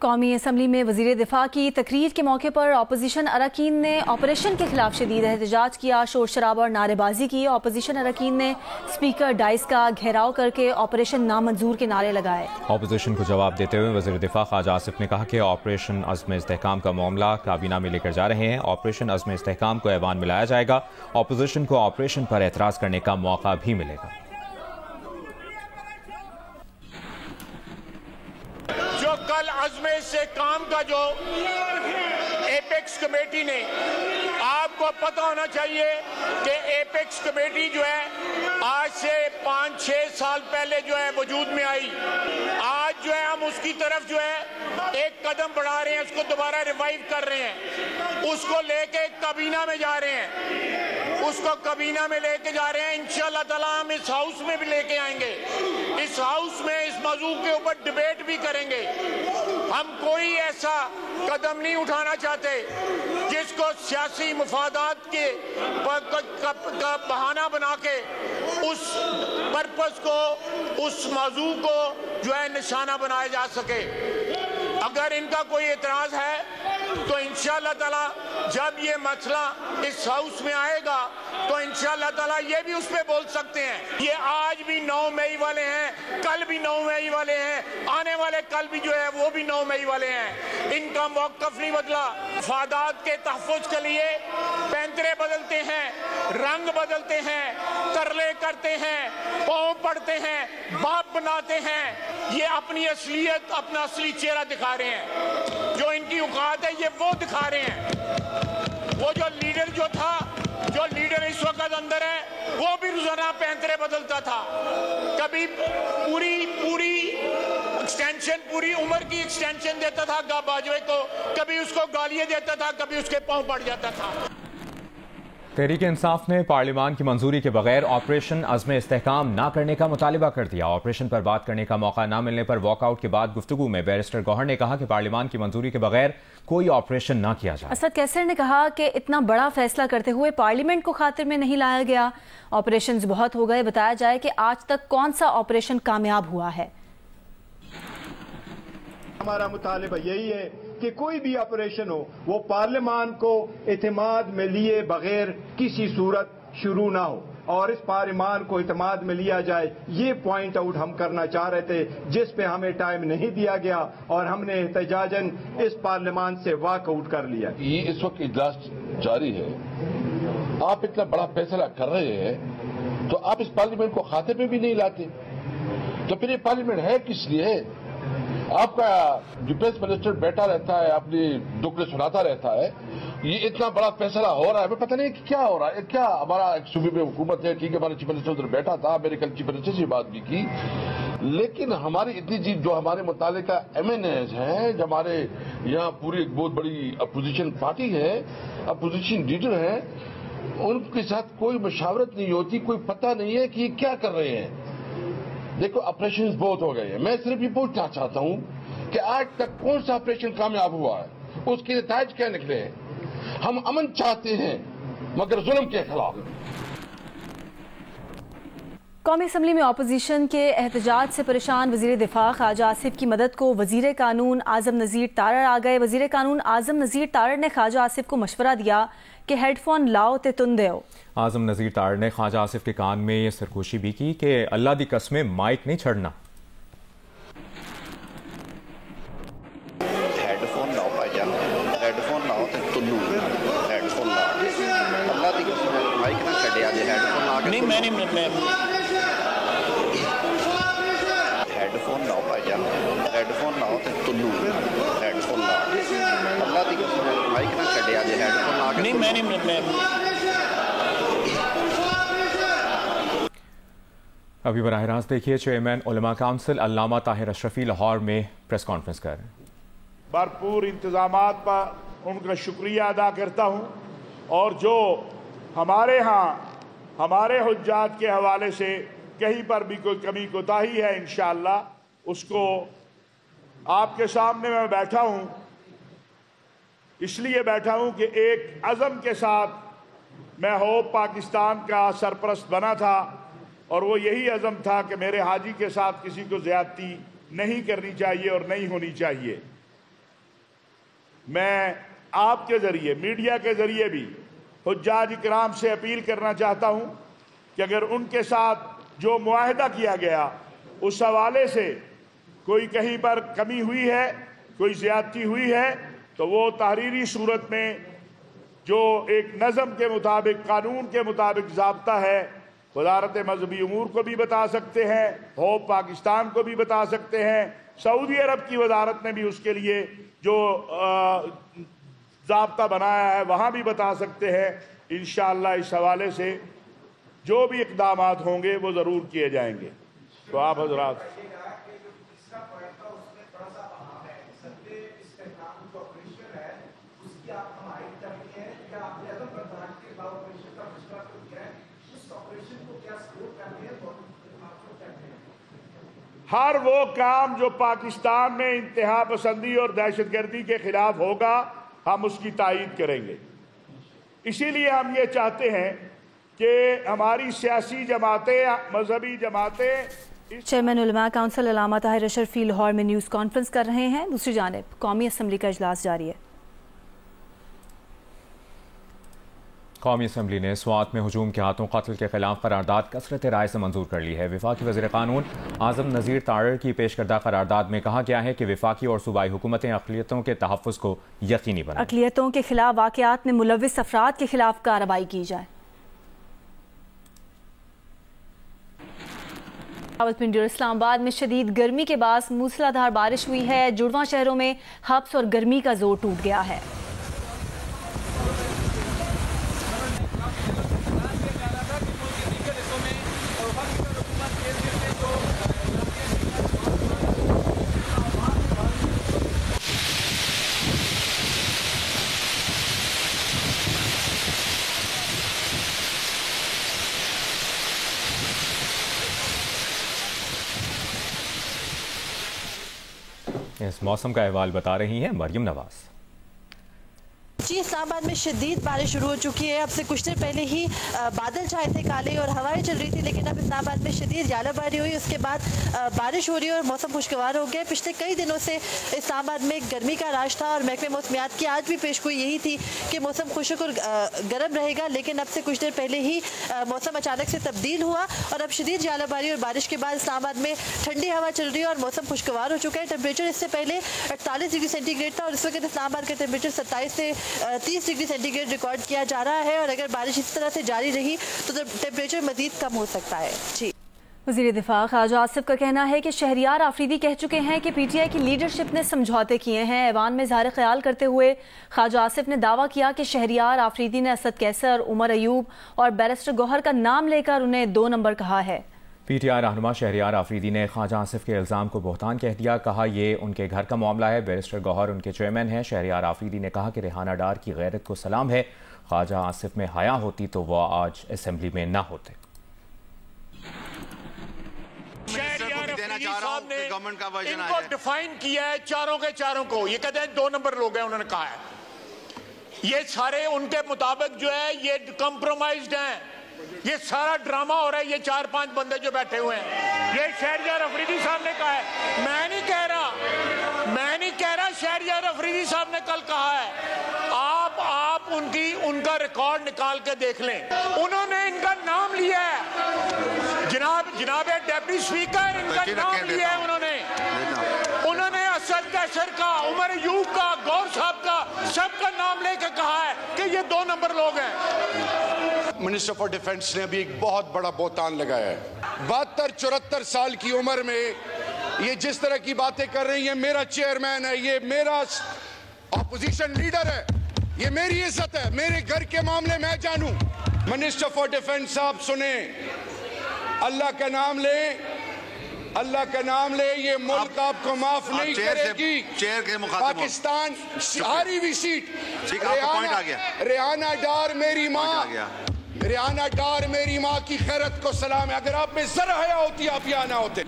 قومی اسمبلی میں وزیر دفاع کی تقریر کے موقع پر اپوزیشن اراکین نے آپریشن کے خلاف شدید احتجاج کیا، شور شرابہ اور نعرے بازی کی۔ اپوزیشن اراکین نے اسپیکر ڈائس کا گھیراؤ کر کے آپریشن نامنظور کے نعرے لگائے۔ اپوزیشن کو جواب دیتے ہوئے وزیر دفاع خواجہ آصف نے کہا کہ آپریشن عزم استحکام کا معاملہ کابینہ میں لے کر جا رہے ہیں۔ آپریشن عزم استحکام کو ایوان میں لایا جائے گا۔ اپوزیشن کو آپریشن پر اعتراض کرنے کا موقع بھی ملے گا۔ جو کل عزم استحکام کا جو ایپیکس کمیٹی نے، آپ کو پتہ ہونا چاہیے کہ ایپیکس کمیٹی جو ہے آج سے 5-6 سال پہلے جو ہے وجود میں آئی۔ آج جو ہے ہم اس کی طرف جو ہے ایک قدم بڑھا رہے ہیں، اس کو دوبارہ ریوائیو کر رہے ہیں، اس کو لے کے کابینہ میں جا رہے ہیں، اس کو کابینہ میں لے کے جا رہے ہیں۔ انشاءاللہ تعالیٰ ہم اس ہاؤس میں بھی لے کے آئیں گے، اس ہاؤس میں اس موضوع کے اوپر ڈیبیٹ بھی کریں گے۔ ہم کوئی ایسا قدم نہیں اٹھانا چاہتے جس کو سیاسی مفادات کے کا بہانہ بنا کے اس پرپس کو، اس موضوع کو جو ہے نشانہ بنایا جا سکے۔ اگر ان کا کوئی اعتراض ہے تو انشاءاللہ تعالیٰ جب یہ مسئلہ اس ہاؤس میں آئے گا تو انشاءاللہ تعالیٰ یہ بھی اس پہ بول سکتے ہیں۔ یہ آج بھی 9 مئی والے ہیں، کل بھی 9 مئی والے ہیں، آنے والے کل بھی جو ہے وہ بھی 9 مئی والے ہیں۔ ان کا موقف نہیں بدلا۔ مفادات کے تحفظ کے لیے پینترے بدلتے ہیں، رنگ بدلتے ہیں، ترلے کرتے ہیں، پاؤں پڑتے ہیں، باپ بناتے ہیں۔ یہ اپنی اصلیت، اپنا اصلی چہرہ دکھا رہے ہیں۔ جو ان کی اوقات ہے یہ وہ دکھا رہے ہیں۔ وہ جو لیڈر جو تھا، جو لیڈر اس وقت اندر ہے، وہ بھی روزانہ پینترے بدلتا تھا۔ کبھی پوری ایکسٹینشن، پوری عمر کی ایکسٹینشن دیتا تھا باجوے کو، کبھی اس کو گالیاں دیتا تھا، کبھی اس کے پاؤں پڑ جاتا تھا۔ تحریک انصاف نے پارلیمان کی منظوری کے بغیر آپریشن عزم استحکام نہ کرنے کا مطالبہ کر دیا۔ آپریشن پر بات کرنے کا موقع نہ ملنے پر واک آؤٹ کے بعد گفتگو میں بیرسٹر گوہر نے کہا کہ پارلیمان کی منظوری کے بغیر کوئی آپریشن نہ کیا جائے۔ اسد کیسر نے کہا کہ اتنا بڑا فیصلہ کرتے ہوئے پارلیمنٹ کو خاطر میں نہیں لایا گیا۔ آپریشنز بہت ہو گئے، بتایا جائے کہ آج تک کون سا آپریشن کامیاب ہوا ہے۔ ہمارا مطالبہ یہی ہے کہ کوئی بھی آپریشن ہو وہ پارلیمان کو اعتماد میں لیے بغیر کسی صورت شروع نہ ہو، اور اس پارلیمان کو اعتماد میں لیا جائے۔ یہ پوائنٹ آؤٹ ہم کرنا چاہ رہے تھے جس پہ ہمیں ٹائم نہیں دیا گیا اور ہم نے احتجاجاً اس پارلیمان سے واک آؤٹ کر لیا۔ یہ اس وقت اجلاس جاری ہے، آپ اتنا بڑا فیصلہ کر رہے ہیں تو آپ اس پارلیمنٹ کو خاطر میں بھی نہیں لاتے، تو پھر یہ پارلیمنٹ ہے کس لیے؟ آپ کا ڈیفینس منسٹر بیٹھا رہتا ہے، اپنی دکھ سناتا رہتا ہے، یہ اتنا بڑا فیصلہ ہو رہا ہے، ہمیں پتہ نہیں کہ کیا ہو رہا ہے۔ کیا ہمارا ایک صوبے میں حکومت ہے، ٹھیک ہے، ہمارا چیف منسٹر ادھر بیٹھا تھا، میرے کل چیف منسٹر سے بات بھی کی، لیکن ہماری اتنی جو ہمارے متعلقہ ایم این ایز ہیں، جو ہمارے یہاں پوری ایک بہت بڑی اپوزیشن پارٹی ہے، اپوزیشن لیڈر ہیں، ان کے ساتھ کوئی مشاورت نہیں ہوتی، کوئی پتہ نہیں ہے کہ یہ کیا کر رہے ہیں۔ دیکھو آپریشنز بہت ہو گئے ہیں، میں صرف یہ پوچھنا چاہتا ہوں کہ آج تک کون سا آپریشن کامیاب ہوا ہے، اس کے نتائج کیا نکلے ہیں؟ ہم امن چاہتے ہیں مگر ظلم کے خلاف۔ قومی اسمبلی میں اپوزیشن کے احتجاج سے پریشان وزیر دفاع خواجہ آصف کی مدد کو وزیر قانون اعظم نذیر تارڑ آ گئے۔ وزیر قانون اعظم نذیر تارڑ نے خواجہ آصف کو مشورہ دیا کہ ہیڈ فون لاؤ تے تن دیو۔ اعظم نذیر تارڑ نے خواجہ آصف کے کان میں یہ سرگوشی بھی کی کہ اللہ دی قسمیں مائک نہیں چھڑنا۔ ہیڈ فون لاؤ بھائی جان، ہیڈ فون لاؤ تے تنو ہیڈ فون لا اللہ دی قسم مائک نہ چھڈیا جے ہیڈ فون لا کے نہیں میں ہیڈ فون لاؤ بھائی جان، ہیڈ فون لاؤ تے تنو ہیڈ فون لا اللہ دی قسم مائک نہ چھڈیا جے ہیڈ فون لا کے نہیں میں ابھی براہ راست دیکھیے چیئرمین علماء کونسل علامہ طاہر اشرفی لاہور میں پریس کانفرنس کر رہے ہیں۔ بھرپور انتظامات پر ان کا شکریہ ادا کرتا ہوں، اور جو ہمارے ہاں ہمارے حجات کے حوالے سے کہیں پر بھی کوئی کمی کوتاہی ہے انشاءاللہ اس کو آپ کے سامنے میں بیٹھا ہوں، اس لیے بیٹھا ہوں کہ ایک عزم کے ساتھ میں ہوپ پاکستان کا سرپرست بنا تھا، اور وہ یہی عزم تھا کہ میرے حاجی کے ساتھ کسی کو زیادتی نہیں کرنی چاہیے اور نہیں ہونی چاہیے۔ میں آپ کے ذریعے میڈیا کے ذریعے بھی حجاج اکرام سے اپیل کرنا چاہتا ہوں کہ اگر ان کے ساتھ جو معاہدہ کیا گیا اس حوالے سے کوئی کہیں پر کمی ہوئی ہے، کوئی زیادتی ہوئی ہے، تو وہ تحریری صورت میں جو ایک نظم کے مطابق، قانون کے مطابق ضابطہ ہے، وزارت مذہبی امور کو بھی بتا سکتے ہیں، ہوپ پاکستان کو بھی بتا سکتے ہیں، سعودی عرب کی وزارت نے بھی اس کے لیے جو ضابطہ بنایا ہے وہاں بھی بتا سکتے ہیں۔ انشاءاللہ اس حوالے سے جو بھی اقدامات ہوں گے وہ ضرور کیے جائیں گے۔ تو آپ حضرات ہر وہ کام جو پاکستان میں انتہا پسندی اور دہشت گردی کے خلاف ہوگا ہم اس کی تائید کریں گے۔ اسی لیے ہم یہ چاہتے ہیں کہ ہماری سیاسی جماعتیں، مذہبی جماعتیں۔ چیئرمین علماء کونسل علامہ طاہر اشرفی لاہور میں نیوز کانفرنس کر رہے ہیں۔ دوسری جانب قومی اسمبلی کا اجلاس جاری ہے۔ قومی اسمبلی نے سوات میں ہجوم کے ہاتھوں قتل کے خلاف قرارداد کثرت رائے سے منظور کر لی ہے۔ وفاقی وزیر قانون اعظم نذیر تارڑ کی پیش کردہ قرارداد میں کہا گیا ہے کہ وفاقی اور صوبائی حکومتیں اقلیتوں کے تحفظ کو یقینی بنائیں۔ اقلیتوں کے خلاف واقعات میں ملوث افراد کے خلاف کارروائی کی جائے۔ راولپنڈی اور اسلام آباد میں شدید گرمی کے باعث موسلا دھار بارش ہوئی ہے۔ جڑواں شہروں میں ہبس اور گرمی کا زور ٹوٹ گیا ہے۔ اس موسم کا احوال بتا رہی ہیں مریم نواز۔ جی، اسلام آباد میں شدید بارش شروع ہو چکی ہے۔ اب سے کچھ دیر پہلے ہی بادل چھائے تھے کالے اور ہوائیں چل رہی تھی، لیکن اب اسلام آباد میں شدید ژالہ باری ہوئی، اس کے بعد بارش ہو رہی ہے اور موسم خوشگوار ہو گیا۔ پچھلے کئی دنوں سے اسلام آباد میں گرمی کا راج تھا اور محکمہ موسمیات کی آج بھی پیشگوئی یہی تھی کہ موسم خشک اور گرم رہے گا، لیکن اب سے کچھ دیر پہلے ہی موسم اچانک سے تبدیل ہوا اور اب شدید ژالہ باری اور بارش کے بعد اسلام آباد میں ٹھنڈی ہوا چل رہی ہے اور موسم خوشگوار ہو چکا ہے۔ ٹیمپریچر اس سے پہلے 48 ڈگری سینٹی گریڈ تھا اور اس وقت اسلام آباد کا ٹیمپریچر 27 سے 30 ڈگری سینٹی گریڈ ریکارڈ کیا جا رہا ہے اور اگر بارش اس طرح سے جاری رہی تو ٹیمپریچر مزید کم ہو سکتا ہے۔ جی، وزیر دفاع خواجہ آصف کا کہنا ہے کہ شہریار آفریدی کہہ چکے ہیں کہ پی ٹی آئی کی لیڈرشپ نے سمجھوتے کیے ہیں۔ ایوان میں اظہار خیال کرتے ہوئے خواجہ آصف نے دعویٰ کیا کہ شہریار آفریدی نے اسد کیسر، عمر ایوب اور بیرسٹر گوہر کا نام لے کر انہیں 2 نمبر کہا ہے۔ پی ٹی آئی رہنما شہریار آفریدی نے خواجہ آصف کے الزام کو بہتان کہہ دیا، کہا یہ ان کے گھر کا معاملہ ہے۔ بیرسٹر گوہر ان کے چیئرمین ہیں۔ شہریار آفریدی نے کہا کہ ریحانہ ڈار کی غیرت کو سلام ہے، خواجہ آصف میں حیا ہوتی تو وہ آج اسمبلی میں نہ ہوتے۔ شہریار آفریدی صاحب نے ان کو ڈیفائن کیا ہے، چاروں کے چاروں کو، یہ کہتے ہیں 2 نمبر لوگ ہیں، انہوں نے کہا ہے یہ سارے ان کے مطابق جو ہے یہ کمپرومائزڈ ہیں، یہ سارا ڈرامہ ہو رہا ہے، یہ 4-5 بندے جو بیٹھے ہوئے ہیں، یہ شہریار آفریدی صاحب نے کہا ہے، میں نہیں کہہ رہا شہریار آفریدی صاحب نے کل کہا ہے، آپ ان کا ریکارڈ نکال کے دیکھ لیں، انہوں نے ان کا نام لیا ہے، جناب ڈیپٹی سپیکر ان کا نام لیا ہے، انہوں نے اسد کیسر کا، عمر ایوب کا، گور صاحب کا، سب کا نام لے کے کہا ہے کہ یہ 2 نمبر لوگ ہیں۔ منسٹر فار ڈیفنس نے ابھی ایک بہت بڑا بہتان لگایا ہے۔ 72-74 سال کی عمر میں یہ جس طرح کی باتیں کر رہی ہیں، میرا چیئرمین ہے، یہ میرا اپوزیشن لیڈر ہے، یہ میری عزت ہے، میرے گھر کے معاملے میں جانوں۔ منسٹر فار ڈیفنس صاحب سنیں، اللہ کا نام لیں، اللہ کا نام لے، یہ ملک آپ کو معاف نہیں کرے گی۔ پاکستان ہاری ہوئی سیٹ، ریحانہ ڈار میری ماں، ریحانہ ڈار میری ماں کی خیرت کو سلام ہے، اگر آپ میں ذرا حیا ہوتی آپ یہاں نہ ہوتے۔